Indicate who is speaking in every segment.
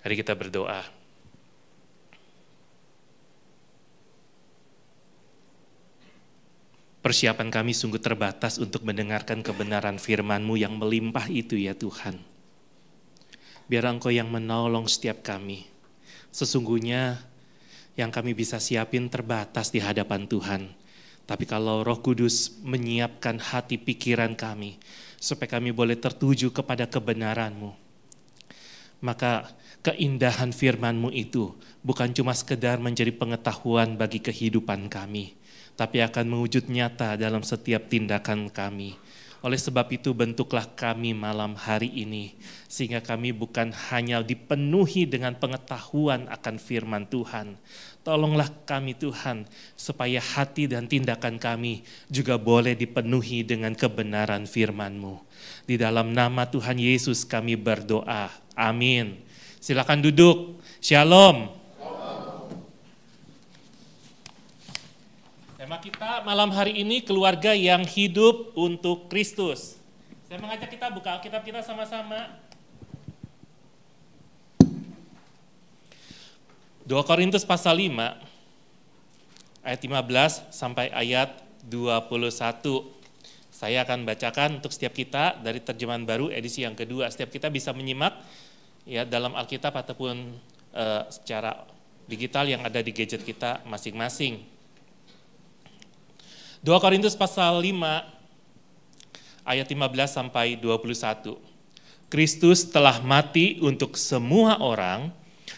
Speaker 1: Mari kita berdoa. Persiapan kami sungguh terbatas untuk mendengarkan kebenaran firman-Mu yang melimpah itu ya Tuhan. Biar Engkau yang menolong setiap kami. Sesungguhnya yang kami bisa siapin terbatas di hadapan Tuhan. Tapi kalau Roh Kudus menyiapkan hati pikiran kami, supaya kami boleh tertuju kepada kebenaran-Mu, maka keindahan firman-Mu itu bukan cuma sekedar menjadi pengetahuan bagi kehidupan kami, tapi akan mewujud nyata dalam setiap tindakan kami. Oleh sebab itu bentuklah kami malam hari ini, sehingga kami bukan hanya dipenuhi dengan pengetahuan akan firman Tuhan. Tolonglah kami Tuhan, supaya hati dan tindakan kami juga boleh dipenuhi dengan kebenaran firman-Mu. Di dalam nama Tuhan Yesus kami berdoa, amin. Silakan duduk, shalom. Tema kita malam hari ini keluarga yang hidup untuk Kristus. Saya mengajak kita buka Alkitab kita sama-sama. 2 Korintus pasal 5 ayat 15 sampai ayat 21. Saya akan bacakan untuk setiap kita dari terjemahan baru edisi yang kedua. Setiap kita bisa menyimak ya dalam Alkitab ataupun secara digital yang ada di gadget kita masing-masing. 2 Korintus pasal 5 ayat 15 sampai 21. Kristus telah mati untuk semua orang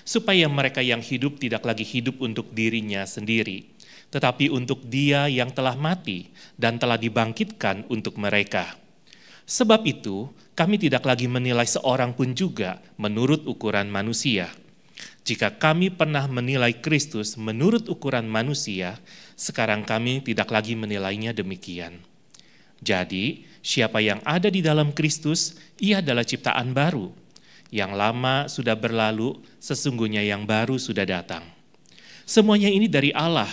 Speaker 1: supaya mereka yang hidup tidak lagi hidup untuk dirinya sendiri, tetapi untuk Dia yang telah mati dan telah dibangkitkan untuk mereka. Sebab itu, kami tidak lagi menilai seorang pun juga menurut ukuran manusia. Jika kami pernah menilai Kristus menurut ukuran manusia, sekarang kami tidak lagi menilainya demikian. Jadi, siapa yang ada di dalam Kristus, ia adalah ciptaan baru. Yang lama sudah berlalu, sesungguhnya yang baru sudah datang. Semuanya ini dari Allah,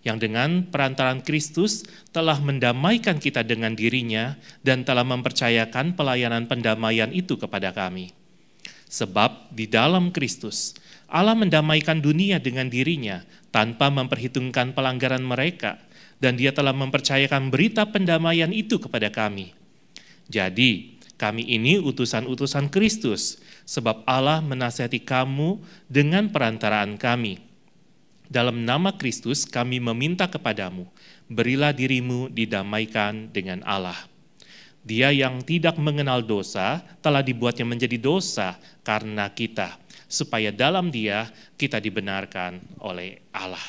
Speaker 1: yang dengan perantaraan Kristus telah mendamaikan kita dengan dirinya dan telah mempercayakan pelayanan pendamaian itu kepada kami. Sebab di dalam Kristus, Allah mendamaikan dunia dengan dirinya tanpa memperhitungkan pelanggaran mereka, dan Dia telah mempercayakan berita pendamaian itu kepada kami. Jadi, kami ini utusan-utusan Kristus, sebab Allah menasihati kamu dengan perantaraan kami. Dalam nama Kristus kami meminta kepadamu, berilah dirimu didamaikan dengan Allah. Dia yang tidak mengenal dosa telah dibuatnya menjadi dosa karena kita, supaya dalam Dia kita dibenarkan oleh Allah.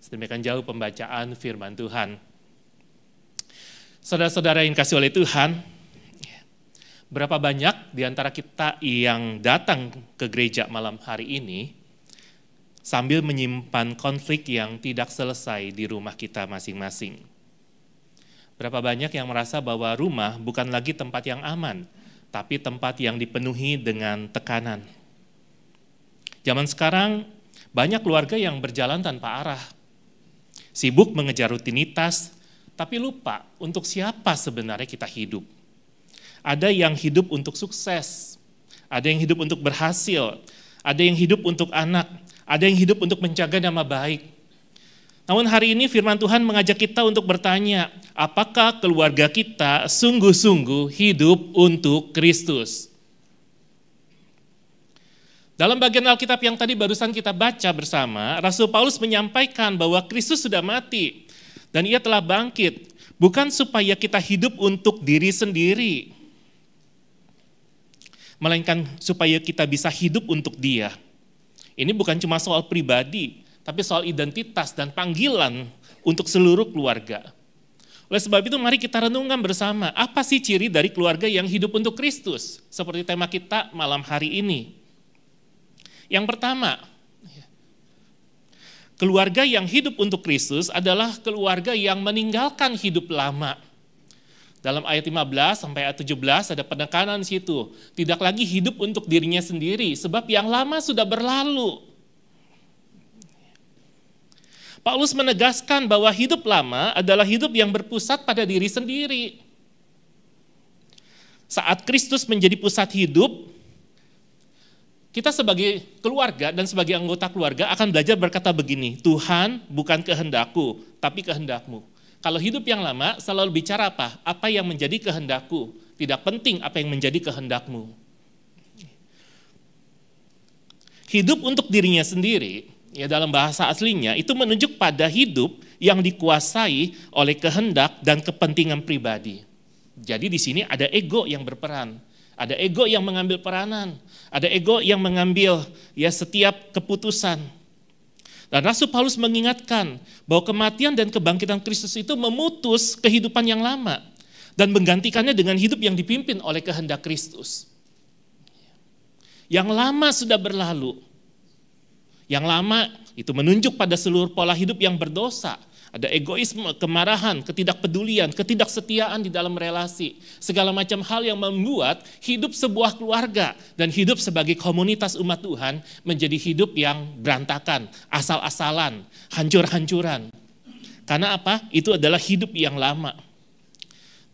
Speaker 1: Sedemikian jauh pembacaan firman Tuhan. Saudara-saudara yang kasih oleh Tuhan, berapa banyak di antara kita yang datang ke gereja malam hari ini sambil menyimpan konflik yang tidak selesai di rumah kita masing-masing? Berapa banyak yang merasa bahwa rumah bukan lagi tempat yang aman, tapi tempat yang dipenuhi dengan tekanan. Zaman sekarang banyak keluarga yang berjalan tanpa arah, sibuk mengejar rutinitas, tapi lupa untuk siapa sebenarnya kita hidup. Ada yang hidup untuk sukses, ada yang hidup untuk berhasil, ada yang hidup untuk anak, ada yang hidup untuk menjaga nama baik. Namun hari ini firman Tuhan mengajak kita untuk bertanya, apakah keluarga kita sungguh-sungguh hidup untuk Kristus? Dalam bagian Alkitab yang tadi barusan kita baca bersama, Rasul Paulus menyampaikan bahwa Kristus sudah mati dan Ia telah bangkit, bukan supaya kita hidup untuk diri sendiri, melainkan supaya kita bisa hidup untuk Dia. Ini bukan cuma soal pribadi, tapi soal identitas dan panggilan untuk seluruh keluarga. Oleh sebab itu mari kita renungkan bersama, apa sih ciri dari keluarga yang hidup untuk Kristus? Seperti tema kita malam hari ini. Yang pertama, keluarga yang hidup untuk Kristus adalah keluarga yang meninggalkan hidup lama. Dalam ayat 15 sampai ayat 17 ada penekanan di situ. Tidak lagi hidup untuk dirinya sendiri, sebab yang lama sudah berlalu. Paulus menegaskan bahwa hidup lama adalah hidup yang berpusat pada diri sendiri. Saat Kristus menjadi pusat hidup, Kita sebagai keluarga dan sebagai anggota keluarga akan belajar berkata begini, Tuhan bukan kehendakku, tapi kehendakmu. Kalau hidup yang lama selalu bicara apa? Apa yang menjadi kehendakku, tidak penting apa yang menjadi kehendakmu. Hidup untuk dirinya sendiri, ya dalam bahasa aslinya itu menunjuk pada hidup yang dikuasai oleh kehendak dan kepentingan pribadi. Jadi di sini ada ego yang berperan, ada ego yang mengambil peranan, ada ego yang mengambil ya setiap keputusan. Dan Rasul Paulus mengingatkan bahwa kematian dan kebangkitan Kristus itu memutus kehidupan yang lama dan menggantikannya dengan hidup yang dipimpin oleh kehendak Kristus. Yang lama sudah berlalu. Yang lama itu menunjuk pada seluruh pola hidup yang berdosa. Ada egoisme, kemarahan, ketidakpedulian, ketidaksetiaan di dalam relasi. Segala macam hal yang membuat hidup sebuah keluarga dan hidup sebagai komunitas umat Tuhan menjadi hidup yang berantakan, asal-asalan, hancur-hancuran. Karena apa? Itu adalah hidup yang lama.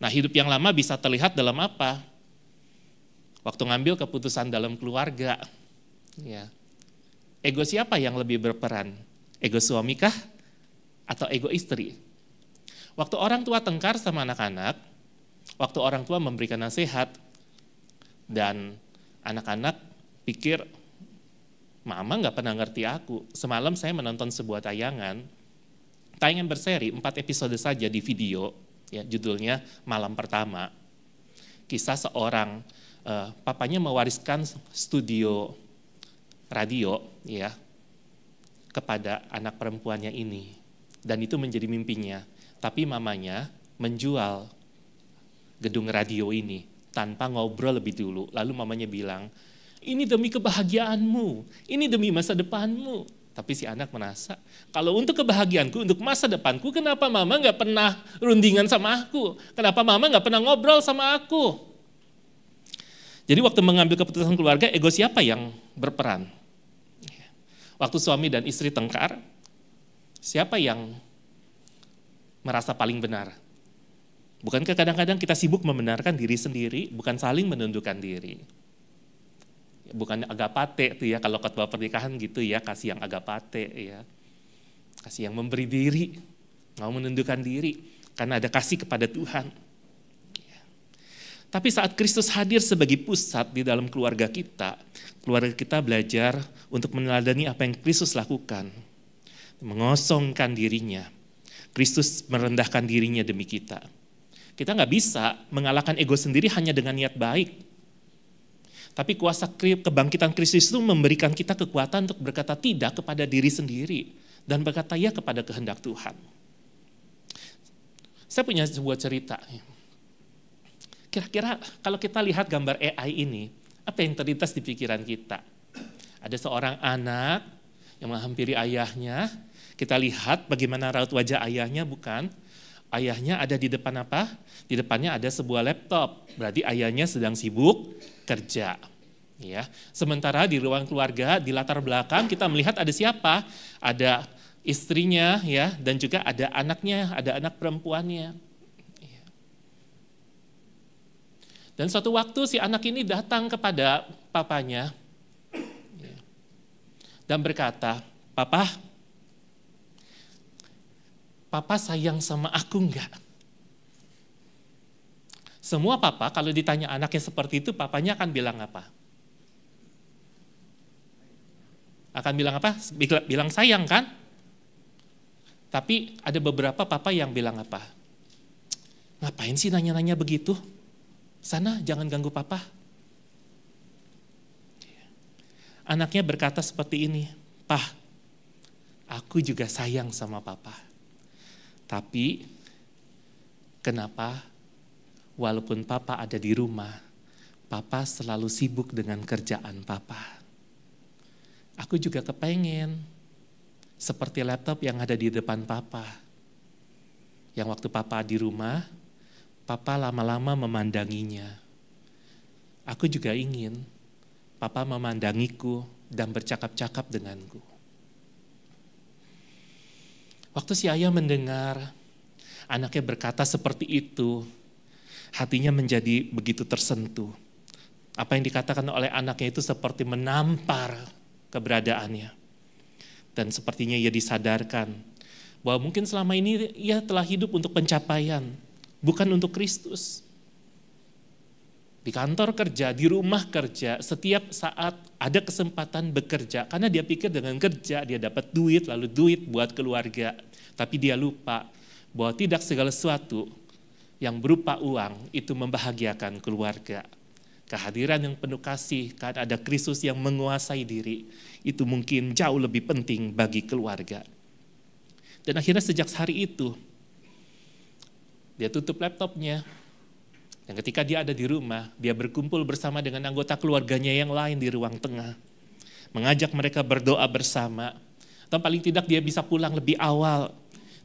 Speaker 1: Nah, hidup yang lama bisa terlihat dalam apa? Waktu ngambil keputusan dalam keluarga. Ya. Ego siapa yang lebih berperan? Ego suami kah? Atau ego istri? Waktu orang tua tengkar sama anak-anak, waktu orang tua memberikan nasihat, dan anak-anak pikir, mama gak pernah ngerti aku. Semalam saya menonton sebuah tayangan berseri, 4 episode saja di video, ya, judulnya Malam Pertama. Kisah seorang, papanya mewariskan studio radio ya kepada anak perempuannya ini. Dan itu menjadi mimpinya. Tapi mamanya menjual gedung radio ini tanpa ngobrol lebih dulu. Lalu mamanya bilang, ini demi kebahagiaanmu, ini demi masa depanmu. Tapi si anak merasa, kalau untuk kebahagiaanku, untuk masa depanku, kenapa mama gak pernah rundingan sama aku? Kenapa mama gak pernah ngobrol sama aku? Jadi waktu mengambil keputusan keluarga, ego siapa yang berperan? Waktu suami dan istri tengkar, siapa yang merasa paling benar? Bukankah kadang-kadang kita sibuk membenarkan diri sendiri, bukan saling menundukkan diri? Bukan agapate tuh ya, kalau khotbah pernikahan gitu ya, kasih yang agapate ya. Kasih yang memberi diri, mau menundukkan diri, karena ada kasih kepada Tuhan. Tapi saat Kristus hadir sebagai pusat di dalam keluarga kita belajar untuk meneladani apa yang Kristus lakukan. Mengosongkan dirinya. Kristus merendahkan dirinya demi kita. Kita nggak bisa mengalahkan ego sendiri hanya dengan niat baik. Tapi kuasa kebangkitan Kristus itu memberikan kita kekuatan untuk berkata tidak kepada diri sendiri. Dan berkata ya kepada kehendak Tuhan. Saya punya sebuah cerita. Kira-kira kalau kita lihat gambar AI ini, apa yang terlintas di pikiran kita? Ada seorang anak yang menghampiri ayahnya. Kita lihat bagaimana raut wajah ayahnya, bukan? Ayahnya ada di depan apa? Di depannya ada sebuah laptop. Berarti ayahnya sedang sibuk kerja. Ya. Sementara di ruang keluarga, di latar belakang kita melihat ada siapa? Ada istrinya ya, dan juga ada anaknya, ada anak perempuannya. Ya. Dan suatu waktu si anak ini datang kepada papanya ya, dan berkata, Papa sayang sama aku enggak? Semua papa kalau ditanya anaknya seperti itu, papanya akan bilang apa? Akan bilang apa? Bilang sayang kan? Tapi ada beberapa papa yang bilang apa? Ngapain sih nanya-nanya begitu? Sana jangan ganggu papa. Anaknya berkata seperti ini, Pah, aku juga sayang sama papa. Tapi kenapa walaupun papa ada di rumah, papa selalu sibuk dengan kerjaan papa. Aku juga kepengen seperti laptop yang ada di depan papa. Yang waktu papa di rumah, papa lama-lama memandanginya. Aku juga ingin papa memandangiku dan bercakap-cakap denganku. Waktu si ayah mendengar anaknya berkata seperti itu, hatinya menjadi begitu tersentuh. Apa yang dikatakan oleh anaknya itu seperti menampar keberadaannya. Dan sepertinya ia disadarkan bahwa mungkin selama ini ia telah hidup untuk pencapaian, bukan untuk Kristus. Di kantor kerja, di rumah kerja, setiap saat ada kesempatan bekerja. Karena dia pikir dengan kerja dia dapat duit, lalu duit buat keluarga. Tapi dia lupa bahwa tidak segala sesuatu yang berupa uang itu membahagiakan keluarga. Kehadiran yang penuh kasih, karena ada Kristus yang menguasai diri, itu mungkin jauh lebih penting bagi keluarga. Dan akhirnya sejak hari itu, dia tutup laptopnya. Dan ketika dia ada di rumah, dia berkumpul bersama dengan anggota keluarganya yang lain di ruang tengah. Mengajak mereka berdoa bersama. Atau paling tidak dia bisa pulang lebih awal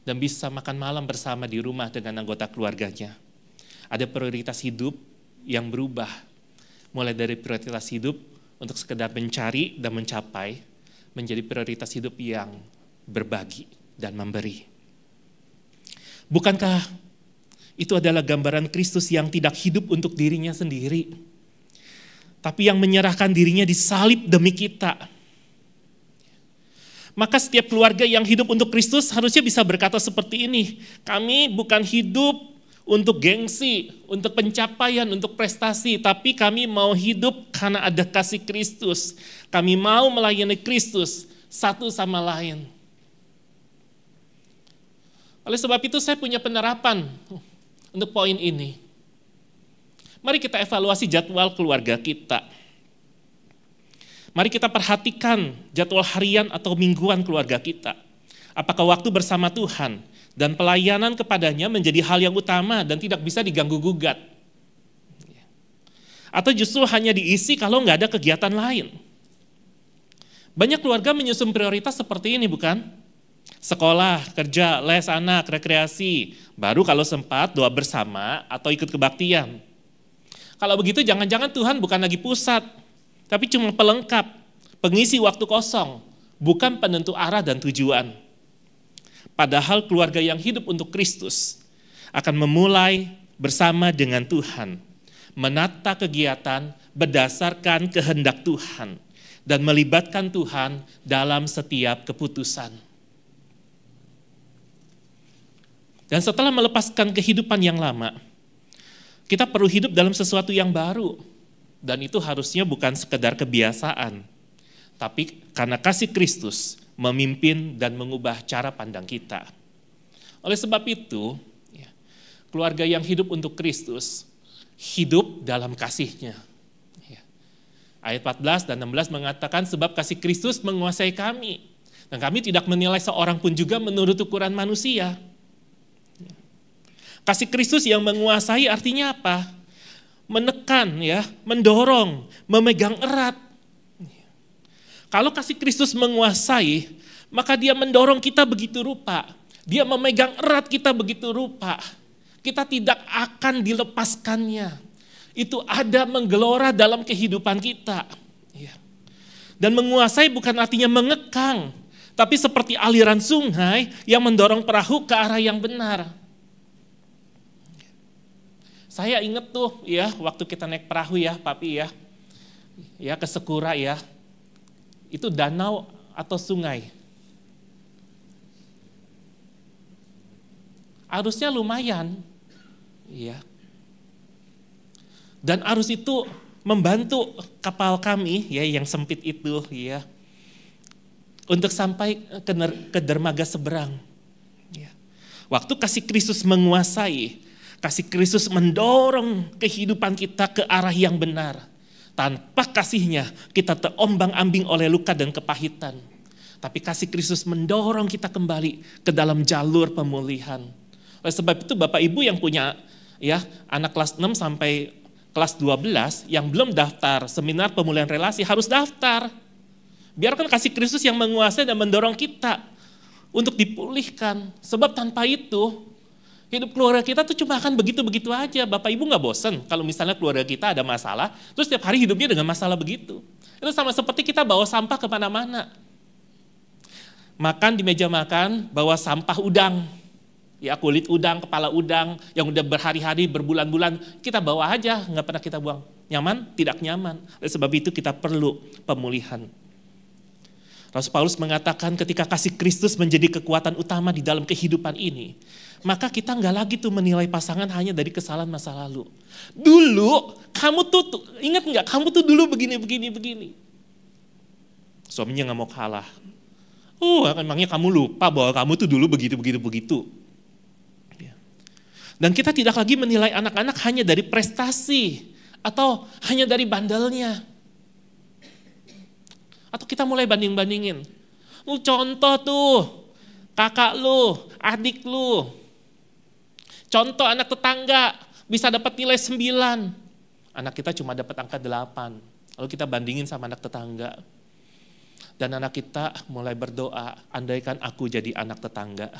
Speaker 1: dan bisa makan malam bersama di rumah dengan anggota keluarganya. Ada prioritas hidup yang berubah. Mulai dari prioritas hidup untuk sekedar mencari dan mencapai, menjadi prioritas hidup yang berbagi dan memberi. Bukankah itu adalah gambaran Kristus yang tidak hidup untuk dirinya sendiri, tapi yang menyerahkan dirinya disalib demi kita? Maka setiap keluarga yang hidup untuk Kristus harusnya bisa berkata seperti ini, kami bukan hidup untuk gengsi, untuk pencapaian, untuk prestasi, tapi kami mau hidup karena ada kasih Kristus. Kami mau melayani Kristus satu sama lain. Oleh sebab itu saya punya penerapan untuk poin ini. Mari kita evaluasi jadwal keluarga kita. Mari kita perhatikan jadwal harian atau mingguan keluarga kita. Apakah waktu bersama Tuhan dan pelayanan kepadanya menjadi hal yang utama dan tidak bisa diganggu-gugat? Atau justru hanya diisi kalau nggak ada kegiatan lain? Banyak keluarga menyusun prioritas seperti ini, bukan? Sekolah, kerja, les anak, rekreasi. Baru kalau sempat doa bersama atau ikut kebaktian. Kalau begitu jangan-jangan Tuhan bukan lagi pusat, tapi cuma pelengkap, pengisi waktu kosong, bukan penentu arah dan tujuan. Padahal keluarga yang hidup untuk Kristus akan memulai bersama dengan Tuhan, menata kegiatan berdasarkan kehendak Tuhan, dan melibatkan Tuhan dalam setiap keputusan. Dan setelah melepaskan kehidupan yang lama, kita perlu hidup dalam sesuatu yang baru. Dan itu harusnya bukan sekedar kebiasaan, tapi karena kasih Kristus memimpin dan mengubah cara pandang kita. Oleh sebab itu, keluarga yang hidup untuk Kristus, hidup dalam kasih-Nya. Ayat 14 dan 16 mengatakan, sebab kasih Kristus menguasai kami, dan kami tidak menilai seorang pun juga menurut ukuran manusia. Kasih Kristus yang menguasai artinya apa? Menekan, mendorong, memegang erat. Kalau kasih Kristus menguasai, maka dia mendorong kita begitu rupa. Dia memegang erat kita begitu rupa. Kita tidak akan dilepaskannya. Itu ada menggelora dalam kehidupan kita. Dan menguasai bukan artinya mengekang, tapi seperti aliran sungai yang mendorong perahu ke arah yang benar. Saya ingat tuh waktu kita naik perahu Papi ke Sekura itu danau atau sungai. Arusnya lumayan. Dan arus itu membantu kapal kami yang sempit itu untuk sampai ke dermaga seberang. Waktu kasih Kristus menguasai, kasih Kristus mendorong kehidupan kita ke arah yang benar. Tanpa kasih-Nya kita terombang-ambing oleh luka dan kepahitan. Tapi kasih Kristus mendorong kita kembali ke dalam jalur pemulihan. Oleh sebab itu Bapak Ibu yang punya anak kelas 6 sampai kelas 12 yang belum daftar seminar pemulihan relasi harus daftar. Biarkan kasih Kristus yang menguasai dan mendorong kita untuk dipulihkan. Sebab tanpa itu hidup keluarga kita tuh cuma akan begitu-begitu aja. Bapak Ibu gak bosen kalau misalnya keluarga kita ada masalah, terus setiap hari hidupnya dengan masalah begitu. Itu sama seperti kita bawa sampah kemana-mana. Makan di meja makan, bawa sampah udang. Kulit udang, kepala udang, yang udah berhari-hari, berbulan-bulan, kita bawa aja, gak pernah kita buang. Nyaman? Tidak nyaman. Oleh sebab itu kita perlu pemulihan. Rasul Paulus mengatakan ketika kasih Kristus menjadi kekuatan utama di dalam kehidupan ini, maka kita nggak lagi tuh menilai pasangan hanya dari kesalahan masa lalu. Dulu kamu tuh ingat nggak? Kamu tuh dulu begini. Suaminya nggak mau kalah. Emangnya kamu lupa bahwa kamu tuh dulu begitu. Ya. Dan kita tidak lagi menilai anak-anak hanya dari prestasi atau hanya dari bandelnya. Atau kita mulai banding-bandingin. Contoh tuh, kakak lu, adik lu. Contoh anak tetangga, bisa dapat nilai 9. Anak kita cuma dapat angka 8. Lalu kita bandingin sama anak tetangga. Dan anak kita mulai berdoa, andaikan aku jadi anak tetangga.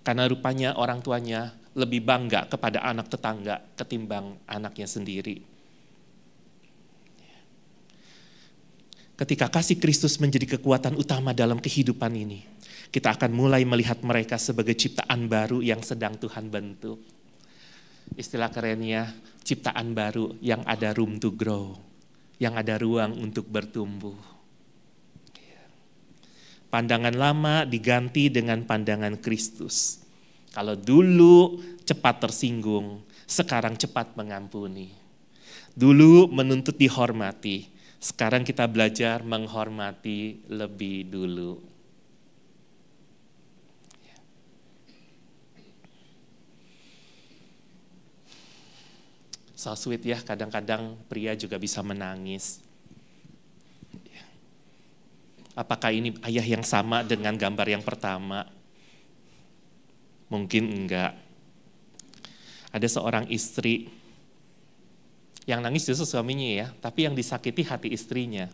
Speaker 1: Karena rupanya orang tuanya lebih bangga kepada anak tetangga ketimbang anaknya sendiri. Ketika kasih Kristus menjadi kekuatan utama dalam kehidupan ini, kita akan mulai melihat mereka sebagai ciptaan baru yang sedang Tuhan bentuk. Istilah kerennya, ciptaan baru yang ada room to grow, yang ada ruang untuk bertumbuh. Pandangan lama diganti dengan pandangan Kristus. Kalau dulu cepat tersinggung, sekarang cepat mengampuni. Dulu menuntut dihormati, sekarang kita belajar menghormati lebih dulu. So sweet ya, kadang-kadang pria juga bisa menangis. Apakah ini ayah yang sama dengan gambar yang pertama? Mungkin enggak. Ada seorang istri yang nangis justru suaminya ya, tapi yang disakiti hati istrinya.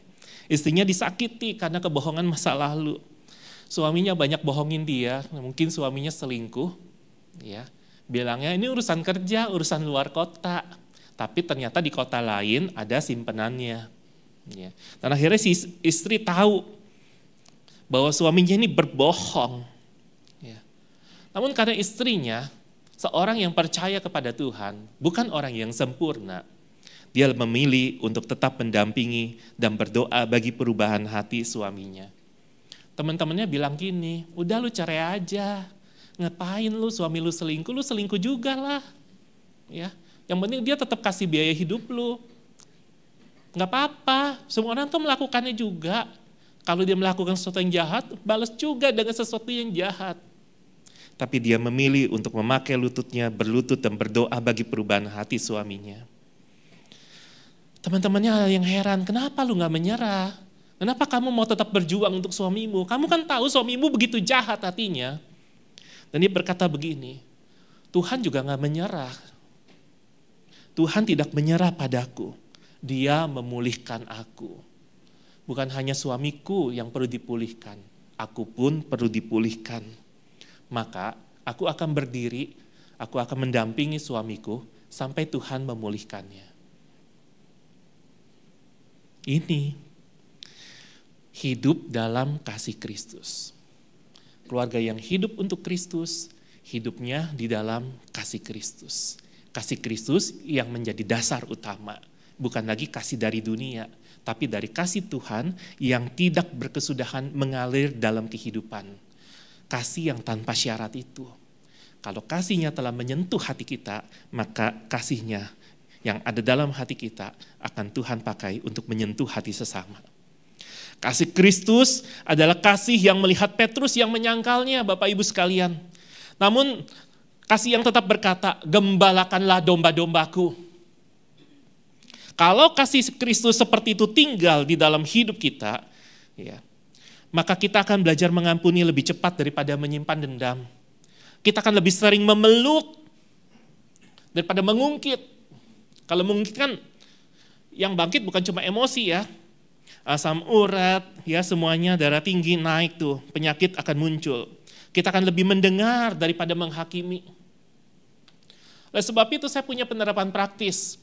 Speaker 1: Istrinya disakiti karena kebohongan masa lalu. Suaminya banyak bohongin dia, mungkin suaminya selingkuh. Ya, bilangnya ini urusan kerja, urusan luar kota. Tapi ternyata di kota lain ada simpenannya. Ya. Dan akhirnya si istri tahu bahwa suaminya ini berbohong. Ya. Namun karena istrinya seorang yang percaya kepada Tuhan, bukan orang yang sempurna, dia memilih untuk tetap mendampingi dan berdoa bagi perubahan hati suaminya. Teman-temannya bilang gini, udah lu cerai aja, ngapain lu suami lu selingkuh juga lah. Ya, yang penting dia tetap kasih biaya hidup lu. Nggak apa-apa, semua orang tuh melakukannya juga. Kalau dia melakukan sesuatu yang jahat, balas juga dengan sesuatu yang jahat. Tapi dia memilih untuk memakai lututnya, berlutut dan berdoa bagi perubahan hati suaminya. Teman-temannya yang heran, kenapa lu gak menyerah? Kenapa kamu mau tetap berjuang untuk suamimu? Kamu kan tahu suamimu begitu jahat hatinya. Dan dia berkata begini, Tuhan juga gak menyerah. Tuhan tidak menyerah padaku. Dia memulihkan aku. Bukan hanya suamiku yang perlu dipulihkan, aku pun perlu dipulihkan. Maka aku akan berdiri, aku akan mendampingi suamiku sampai Tuhan memulihkannya. Ini hidup dalam kasih Kristus. Keluarga yang hidup untuk Kristus, hidupnya di dalam kasih Kristus. Kasih Kristus yang menjadi dasar utama. Bukan lagi kasih dari dunia, tapi dari kasih Tuhan yang tidak berkesudahan mengalir dalam kehidupan. Kasih yang tanpa syarat itu. Kalau kasihnya telah menyentuh hati kita, maka kasihnya yang ada dalam hati kita akan Tuhan pakai untuk menyentuh hati sesama. Kasih Kristus adalah kasih yang melihat Petrus yang menyangkalnya, Bapak Ibu sekalian. Namun kasih yang tetap berkata, gembalakanlah domba-dombaku. Kalau kasih Kristus seperti itu tinggal di dalam hidup kita, ya, maka kita akan belajar mengampuni lebih cepat daripada menyimpan dendam. Kita akan lebih sering memeluk daripada mengungkit. Kalau mungkin kan yang bangkit bukan cuma emosi ya, asam urat, ya semuanya, darah tinggi naik tuh, penyakit akan muncul. Kita akan lebih mendengar daripada menghakimi. Oleh sebab itu saya punya penerapan praktis.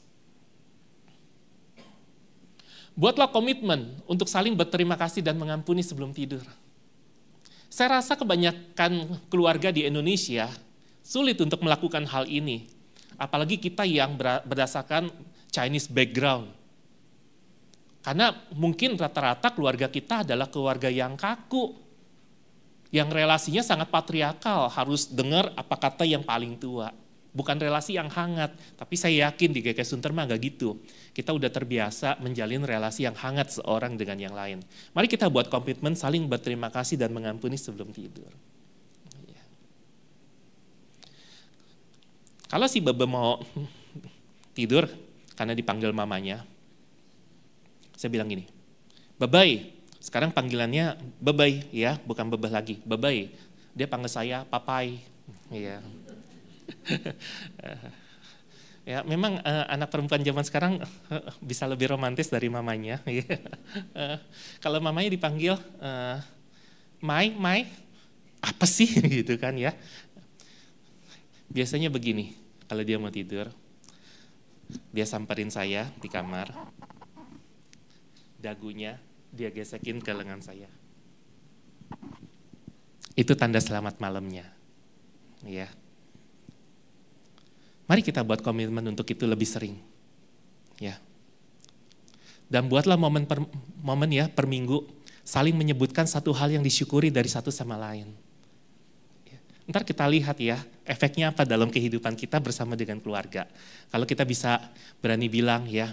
Speaker 1: Buatlah komitmen untuk saling berterima kasih dan mengampuni sebelum tidur. Saya rasa kebanyakan keluarga di Indonesia sulit untuk melakukan hal ini. Apalagi kita yang berdasarkan Chinese background. Karena mungkin rata-rata keluarga kita adalah keluarga yang kaku. Yang relasinya sangat patriarkal, harus dengar apa kata yang paling tua. Bukan relasi yang hangat, tapi saya yakin di GKI Sunter mah gak gitu. Kita udah terbiasa menjalin relasi yang hangat seorang dengan yang lain. Mari kita buat komitmen saling berterima kasih dan mengampuni sebelum tidur. Kalau si Bebe mau tidur karena dipanggil mamanya, saya bilang gini, Bebay, sekarang panggilannya Bebay ya, bukan Bebeh lagi, Bebay. Dia panggil saya Papai. Ya. Ya, memang anak perempuan zaman sekarang bisa lebih romantis dari mamanya. Kalau mamanya dipanggil Mai, apa sih gitu kan ya? Biasanya begini, kalau dia mau tidur, dia samperin saya di kamar, dagunya dia gesekin ke lengan saya. Itu tanda selamat malamnya. Ya. Mari kita buat komitmen untuk itu lebih sering. Ya. Dan buatlah momen per minggu saling menyebutkan satu hal yang disyukuri dari satu sama lain. Ya. Ntar kita lihat ya, efeknya apa dalam kehidupan kita bersama dengan keluarga. Kalau kita bisa berani bilang ya,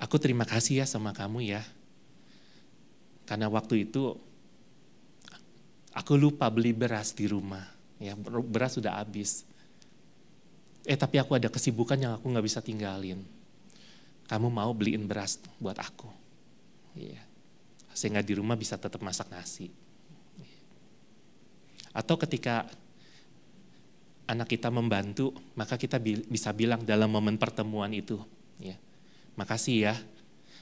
Speaker 1: aku terima kasih ya sama kamu ya. Karena waktu itu aku lupa beli beras di rumah. Ya, beras sudah habis. Tapi aku ada kesibukan yang aku gak bisa tinggalin. Kamu mau beliin beras buat aku. Ya. Sehingga di rumah bisa tetap masak nasi. Atau ketika anak kita membantu, maka kita bisa bilang dalam momen pertemuan itu, ya, makasih ya,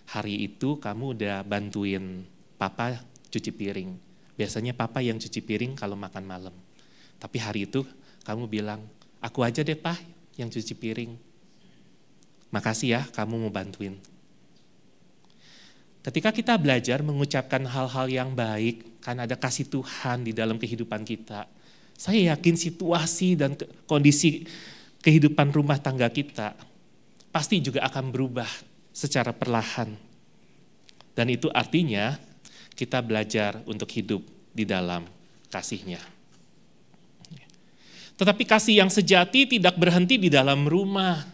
Speaker 1: hari itu kamu udah bantuin papa cuci piring. Biasanya papa yang cuci piring kalau makan malam. Tapi hari itu kamu bilang, aku aja deh pak yang cuci piring. Makasih ya kamu mau bantuin. Ketika kita belajar mengucapkan hal-hal yang baik, kan ada kasih Tuhan di dalam kehidupan kita. Saya yakin situasi dan kondisi kehidupan rumah tangga kita pasti juga akan berubah secara perlahan. Dan itu artinya kita belajar untuk hidup di dalam kasih-Nya. Tetapi kasih yang sejati tidak berhenti di dalam rumah.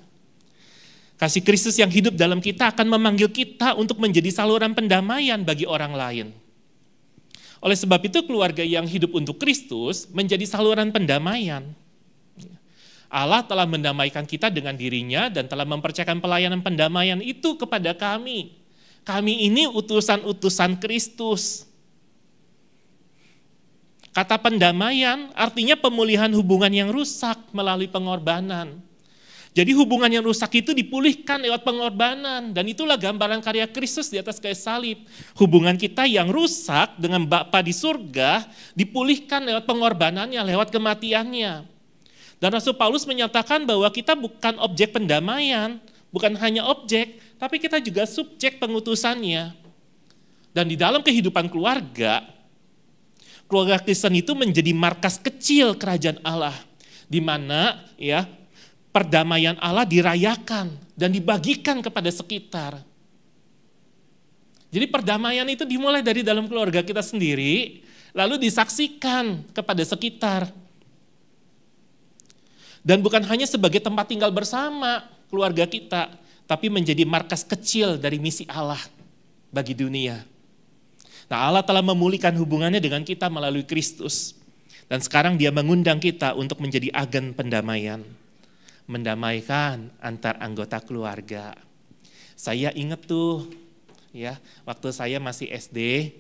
Speaker 1: Kasih Kristus yang hidup dalam kita akan memanggil kita untuk menjadi saluran pendamaian bagi orang lain. Oleh sebab itu keluarga yang hidup untuk Kristus menjadi saluran pendamaian. Allah telah mendamaikan kita dengan dirinya dan telah mempercayakan pelayanan pendamaian itu kepada kami. Kami ini utusan-utusan Kristus. Kata pendamaian artinya pemulihan hubungan yang rusak melalui pengorbanan. Jadi hubungan yang rusak itu dipulihkan lewat pengorbanan. Dan itulah gambaran karya Kristus di atas kayu salib. Hubungan kita yang rusak dengan Bapa di surga dipulihkan lewat pengorbanannya, lewat kematiannya. Dan Rasul Paulus menyatakan bahwa kita bukan objek pendamaian, bukan hanya objek, tapi kita juga subjek pengutusannya. Dan di dalam kehidupan keluarga Kristen itu menjadi markas kecil kerajaan Allah. Di mana ya perdamaian Allah dirayakan dan dibagikan kepada sekitar. Jadi perdamaian itu dimulai dari dalam keluarga kita sendiri, lalu disaksikan kepada sekitar. Dan bukan hanya sebagai tempat tinggal bersama keluarga kita, tapi menjadi markas kecil dari misi Allah bagi dunia. Nah, Allah telah memulihkan hubungannya dengan kita melalui Kristus. Dan sekarang Dia mengundang kita untuk menjadi agen pendamaian. Mendamaikan antar anggota keluarga. Saya ingat tuh, ya, waktu saya masih SD,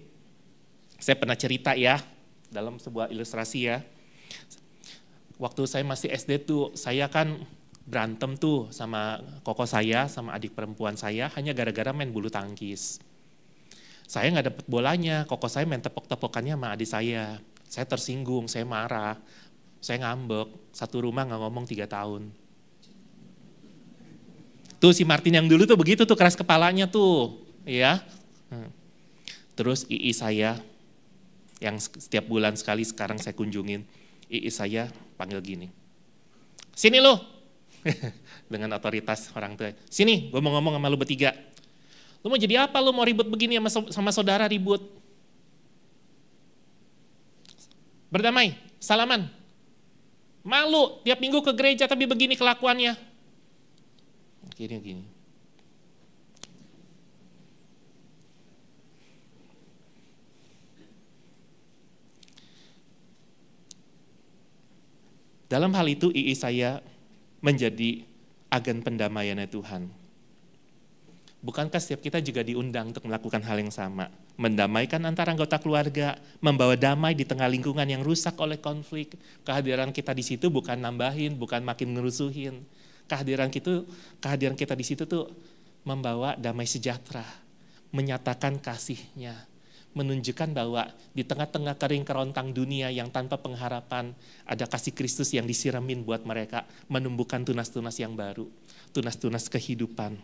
Speaker 1: saya pernah cerita ya, dalam sebuah ilustrasi ya. Waktu saya masih SD tuh, saya kan berantem tuh sama koko saya, sama adik perempuan saya, hanya gara-gara main bulu tangkis. Saya nggak dapet bolanya, koko saya main tepok-tepokannya sama adik saya. Saya tersinggung, saya marah, saya ngambek, satu rumah nggak ngomong 3 tahun. Tuh si Martin yang dulu tuh begitu tuh, keras kepalanya tuh, ya. Terus II saya yang setiap bulan sekali sekarang saya kunjungin. Saya panggil gini, sini lo, dengan otoritas orang tua. Sini, gue mau ngomong sama lo bertiga. Lo mau jadi apa? Lo mau ribut begini sama saudara ribut? Berdamai, salaman. Malu, tiap minggu ke gereja tapi begini kelakuannya. Gini. Dalam hal itu saya menjadi agen pendamaiannya Tuhan. Bukankah setiap kita juga diundang untuk melakukan hal yang sama? Mendamaikan antara anggota keluarga, membawa damai di tengah lingkungan yang rusak oleh konflik. Kehadiran kita di situ bukan nambahin, bukan makin ngerusuhin. Kehadiran kita di situ tuh membawa damai sejahtera, menyatakan kasihnya, menunjukkan bahwa di tengah-tengah kering kerontang dunia yang tanpa pengharapan, ada kasih Kristus yang disiramin buat mereka, menumbuhkan tunas-tunas yang baru, tunas-tunas kehidupan.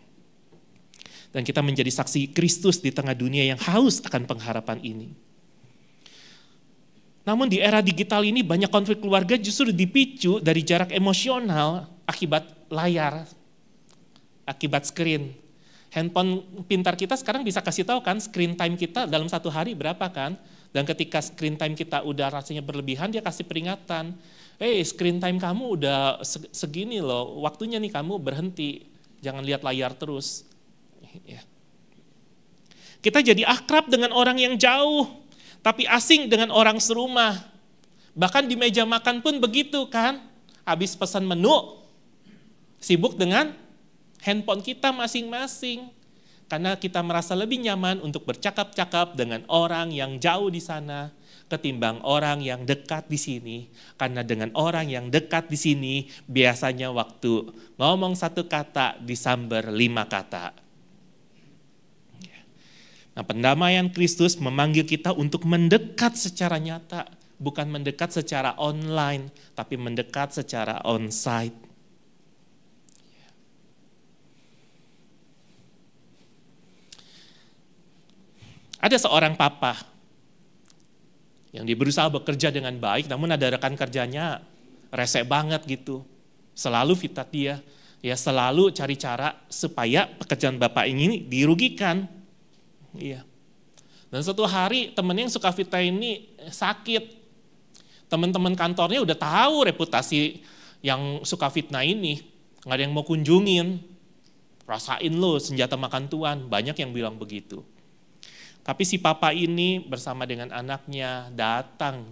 Speaker 1: Dan kita menjadi saksi Kristus di tengah dunia yang haus akan pengharapan ini. Namun di era digital ini banyak konflik keluarga justru dipicu dari jarak emosional akibat layar, akibat screen. Handphone pintar kita sekarang bisa kasih tahu kan screen time kita dalam satu hari berapa kan. Dan ketika screen time kita udah rasanya berlebihan, dia kasih peringatan. Screen time kamu udah segini loh, waktunya nih kamu berhenti. Jangan lihat layar terus. Ya. Kita jadi akrab dengan orang yang jauh, tapi asing dengan orang serumah. Bahkan di meja makan pun begitu kan. Habis pesan menu, sibuk dengan handphone kita masing-masing. Karena kita merasa lebih nyaman untuk bercakap-cakap dengan orang yang jauh di sana ketimbang orang yang dekat di sini. Karena dengan orang yang dekat di sini biasanya waktu ngomong satu kata disamber 5 kata. Nah, pendamaian Kristus memanggil kita untuk mendekat secara nyata, bukan mendekat secara online, tapi mendekat secara on-site. Ada seorang papa yang dia berusaha bekerja dengan baik, namun ada rekan kerjanya rese banget gitu. Selalu fitnah dia, ya selalu cari cara supaya pekerjaan bapak ini dirugikan. Iya. Dan suatu hari temennya yang suka fitnah ini sakit. Teman-teman kantornya udah tahu reputasi yang suka fitnah ini, nggak ada yang mau kunjungin. Rasain lo senjata makan tuan, banyak yang bilang begitu. Tapi si papa ini bersama dengan anaknya datang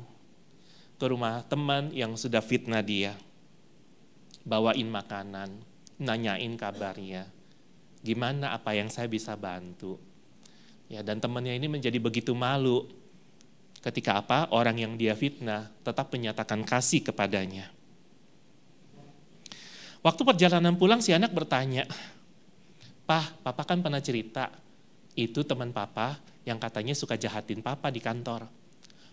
Speaker 1: ke rumah teman yang sudah fitnah dia. Bawain makanan, nanyain kabarnya. Gimana apa yang saya bisa bantu? Ya, dan temannya ini menjadi begitu malu ketika orang yang dia fitnah tetap menyatakan kasih kepadanya. Waktu perjalanan pulang si anak bertanya, Papa kan pernah cerita, itu teman papa yang katanya suka jahatin papa di kantor.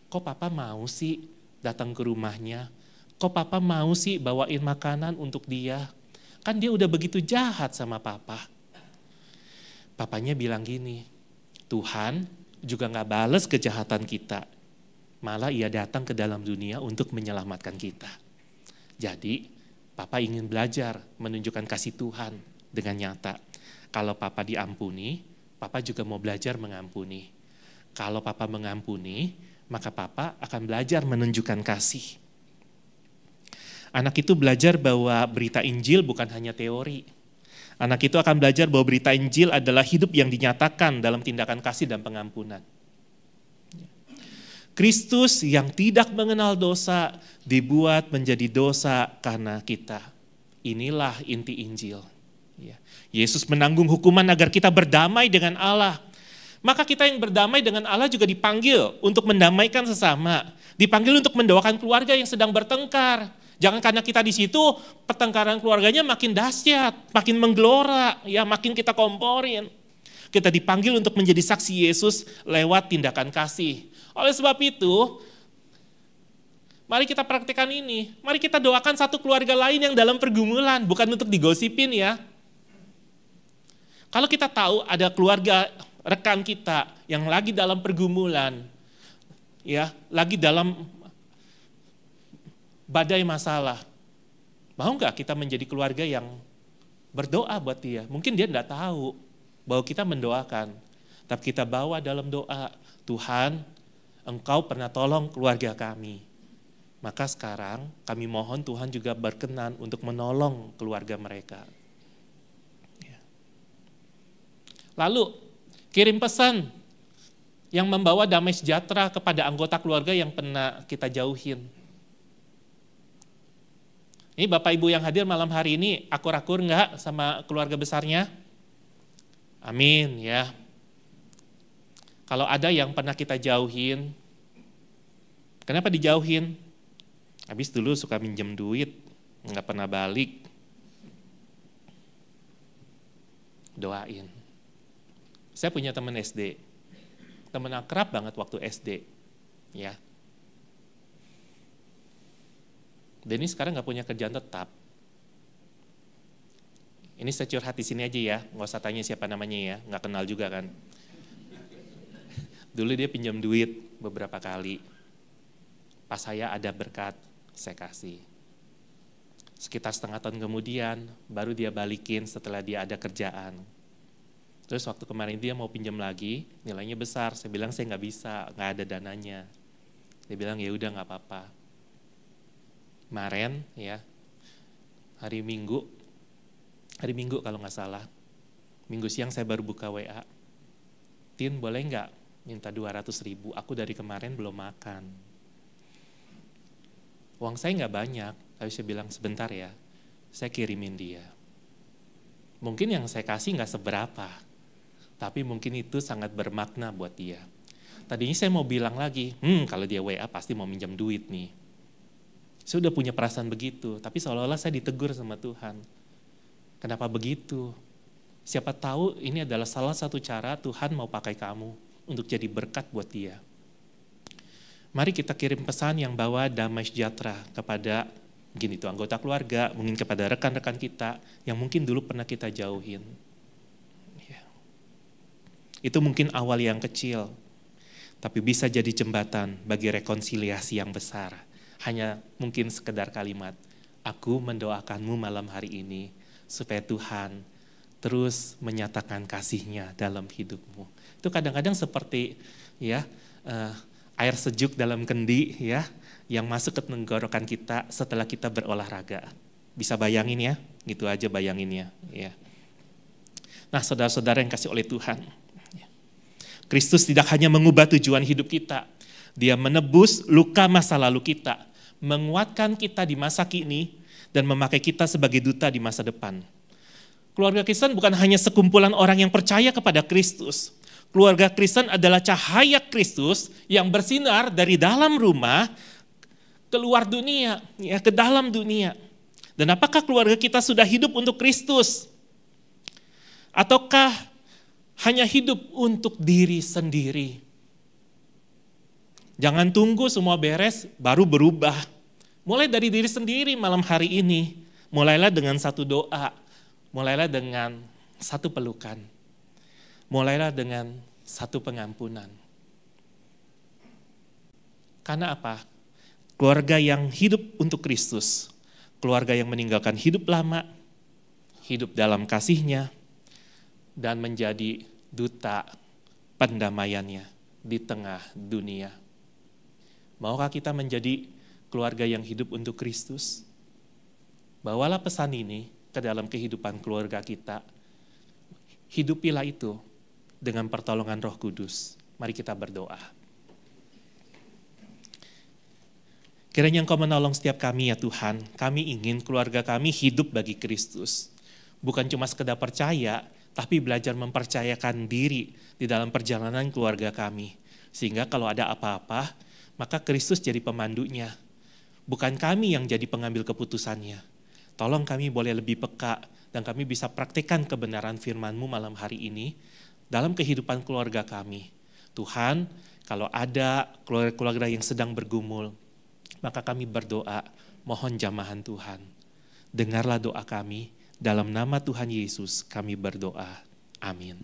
Speaker 1: Kok papa mau sih datang ke rumahnya? Kok papa mau sih bawain makanan untuk dia? Kan dia udah begitu jahat sama papa. Papanya bilang gini, Tuhan juga gak bales kejahatan kita. Malah ia datang ke dalam dunia untuk menyelamatkan kita. Jadi papa ingin belajar menunjukkan kasih Tuhan dengan nyata. Kalau papa diampuni, papa juga mau belajar mengampuni. Kalau papa mengampuni, maka papa akan belajar menunjukkan kasih. Anak itu belajar bahwa berita Injil bukan hanya teori. Anak itu akan belajar bahwa berita Injil adalah hidup yang dinyatakan dalam tindakan kasih dan pengampunan. Kristus yang tidak mengenal dosa dibuat menjadi dosa karena kita. Inilah inti Injil. Yesus menanggung hukuman agar kita berdamai dengan Allah. Maka kita yang berdamai dengan Allah juga dipanggil untuk mendamaikan sesama. Dipanggil untuk mendoakan keluarga yang sedang bertengkar. Jangan karena kita di situ pertengkaran keluarganya makin dahsyat, makin menggelora, ya makin kita komporin. Kita dipanggil untuk menjadi saksi Yesus lewat tindakan kasih. Oleh sebab itu, mari kita praktikkan ini. Mari kita doakan satu keluarga lain yang dalam pergumulan, bukan untuk digosipin ya. Kalau kita tahu ada keluarga rekan kita yang lagi dalam pergumulan, ya lagi dalam badai masalah. Mau nggak kita menjadi keluarga yang berdoa buat dia? Mungkin dia enggak tahu bahwa kita mendoakan. Tapi kita bawa dalam doa, Tuhan, Engkau pernah tolong keluarga kami. Maka sekarang kami mohon Tuhan juga berkenan untuk menolong keluarga mereka. Lalu kirim pesan yang membawa damai sejahtera kepada anggota keluarga yang pernah kita jauhin. Ini Bapak Ibu yang hadir malam hari ini akur-akur enggak sama keluarga besarnya? Amin ya. Kalau ada yang pernah kita jauhin, kenapa dijauhin? Habis dulu suka minjem duit, enggak pernah balik. Doain. Saya punya teman SD, teman akrab banget waktu SD, ya. Dan ini sekarang nggak punya kerjaan tetap. Ini saya curhat di sini aja ya, nggak usah tanya siapa namanya ya, nggak kenal juga kan. Dulu dia pinjam duit beberapa kali. Pas saya ada berkat, saya kasih. Sekitar setengah tahun kemudian, baru dia balikin setelah dia ada kerjaan. Terus waktu kemarin dia mau pinjam lagi, nilainya besar. Saya bilang saya nggak bisa, nggak ada dananya. Dia bilang ya udah nggak apa-apa. Kemarin ya, hari Minggu kalau nggak salah, Minggu siang saya baru buka WA. Tin boleh nggak minta 200.000? Aku dari kemarin belum makan. Uang saya nggak banyak, tapi saya bilang sebentar ya, saya kirimin dia. Mungkin yang saya kasih nggak seberapa, tapi mungkin itu sangat bermakna buat dia. Tadinya saya mau bilang lagi, kalau dia WA pasti mau minjam duit nih. Saya udah punya perasaan begitu, tapi seolah-olah saya ditegur sama Tuhan. Kenapa begitu? Siapa tahu ini adalah salah satu cara Tuhan mau pakai kamu untuk jadi berkat buat dia. Mari kita kirim pesan yang bawa damai sejahtera kepada mungkin itu anggota keluarga, mungkin kepada rekan-rekan kita yang mungkin dulu pernah kita jauhin. Ya. Itu mungkin awal yang kecil, tapi bisa jadi jembatan bagi rekonsiliasi yang besar. Hanya mungkin sekedar kalimat, aku mendoakanmu malam hari ini supaya Tuhan terus menyatakan kasih-Nya dalam hidupmu. Itu kadang-kadang seperti ya air sejuk dalam kendi ya, yang masuk ke tenggorokan kita setelah kita berolahraga. Bisa bayangin ya, gitu aja bayanginnya. Ya. Nah saudara-saudara yang kasih oleh Tuhan, Kristus tidak hanya mengubah tujuan hidup kita, Dia menebus luka masa lalu kita, menguatkan kita di masa kini, dan memakai kita sebagai duta di masa depan. Keluarga Kristen bukan hanya sekumpulan orang yang percaya kepada Kristus. Keluarga Kristen adalah cahaya Kristus yang bersinar dari dalam rumah keluar dunia, ya, ke dalam dunia. Dan apakah keluarga kita sudah hidup untuk Kristus? Ataukah hanya hidup untuk diri sendiri? Jangan tunggu semua beres baru berubah. Mulai dari diri sendiri malam hari ini. Mulailah dengan satu doa. Mulailah dengan satu pelukan. Mulailah dengan satu pengampunan. Karena apa? Keluarga yang hidup untuk Kristus, keluarga yang meninggalkan hidup lama, hidup dalam kasih-Nya, dan menjadi duta pendamaiannya di tengah dunia. Maukah kita menjadi keluarga yang hidup untuk Kristus? Bawalah pesan ini ke dalam kehidupan keluarga kita. Hidupilah itu dengan pertolongan Roh Kudus. Mari kita berdoa. Kiranya Engkau menolong setiap kami ya Tuhan. Kami ingin keluarga kami hidup bagi Kristus. Bukan cuma sekedar percaya, tapi belajar mempercayakan diri di dalam perjalanan keluarga kami. Sehingga kalau ada apa-apa, maka Kristus jadi pemandunya. Bukan kami yang jadi pengambil keputusannya. Tolong kami boleh lebih peka dan kami bisa praktikkan kebenaran firman-Mu malam hari ini dalam kehidupan keluarga kami. Tuhan, kalau ada keluarga-keluarga yang sedang bergumul, maka kami berdoa, mohon jamahan Tuhan. Dengarlah doa kami, dalam nama Tuhan Yesus kami berdoa. Amin.